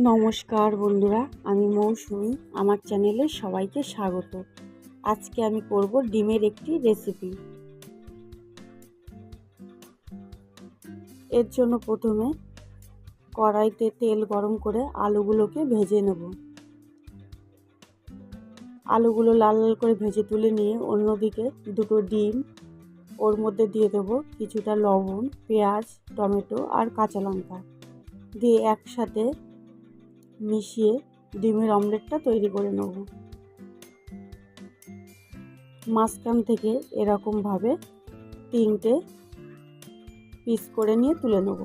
নমস্কার বন্ধুরা, আমি মৌসুমি। আমার চ্যানেলে সবাইকে স্বাগত। আজকে আমি করব ডিমের একটি রেসিপি। এর জন্য প্রথমে কড়াইতে তেল গরম করে আলুগুলোকে ভেজে নেব। আলুগুলো লাল লাল করে ভেজে তুলে নিয়ে অন্যদিকে দুটো ডিম, ওর মধ্যে দিয়ে দেবো কিছুটা লবণ, পেঁয়াজ, টমেটো আর কাঁচা লঙ্কা দিয়ে একসাথে মিশিয়ে ডিমের অমলেটটা তৈরি করে নেব। মাঝখান থেকে এরকমভাবে 3টে পিস করে নিয়ে তুলে নেব।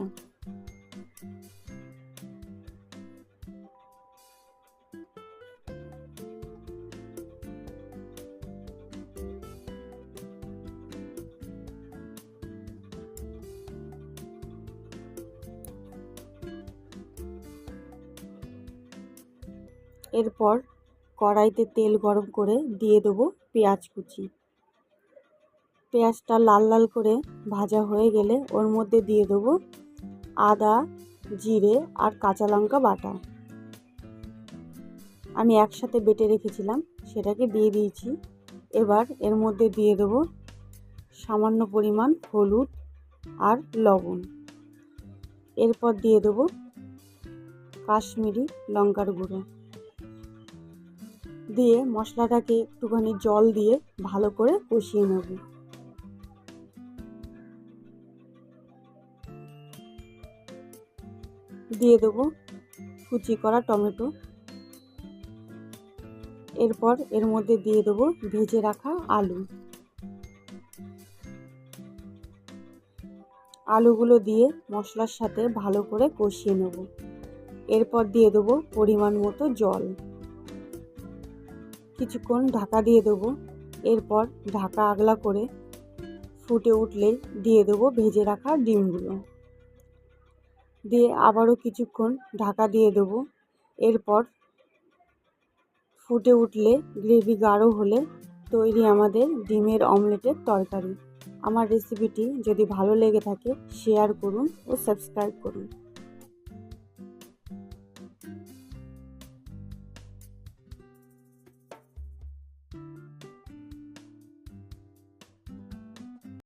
এরপর কড়াইতে তেল গরম করে দিয়ে দেবো পেঁয়াজ কুচি। পেঁয়াজটা লাল লাল করে ভাজা হয়ে গেলে ওর মধ্যে দিয়ে দেবো আদা, জিরে আর কাঁচা লঙ্কা বাটা। আমি একসাথে বেটে রেখেছিলাম, সেটাকে দিয়ে দিয়েছি। এবার এর মধ্যে দিয়ে দেবো সামান্য পরিমাণ হলুদ আর লবণ। এরপর দিয়ে দেবো কাশ্মীরি লঙ্কার গুঁড়ো দিয়ে মশলাটাকে একটুখানি জল দিয়ে ভালো করে কষিয়ে নেব। দিয়ে দেবো কুচি করা টমেটো। এরপর এর মধ্যে দিয়ে দেবো ভেজে রাখা আলু। আলুগুলো দিয়ে মশলার সাথে ভালো করে কষিয়ে নেব। এরপর দিয়ে দেবো পরিমাণ মতো জল। কিছুক্ষণ ঢাকা দিয়ে দেবো। এরপর ঢাকা আগলা করে ফুটে উঠলে দিয়ে দেবো ভেজে রাখা ডিমগুলো দিয়ে আবারও কিছুক্ষণ ঢাকা দিয়ে দেবো। এরপর ফুটে উঠলে গ্রেভি গাঢ় হলে তৈরি আমাদের ডিমের অমলেটের তরকারি। আমার রেসিপিটি যদি ভালো লেগে থাকে শেয়ার করুন ও সাবস্ক্রাইব করুন।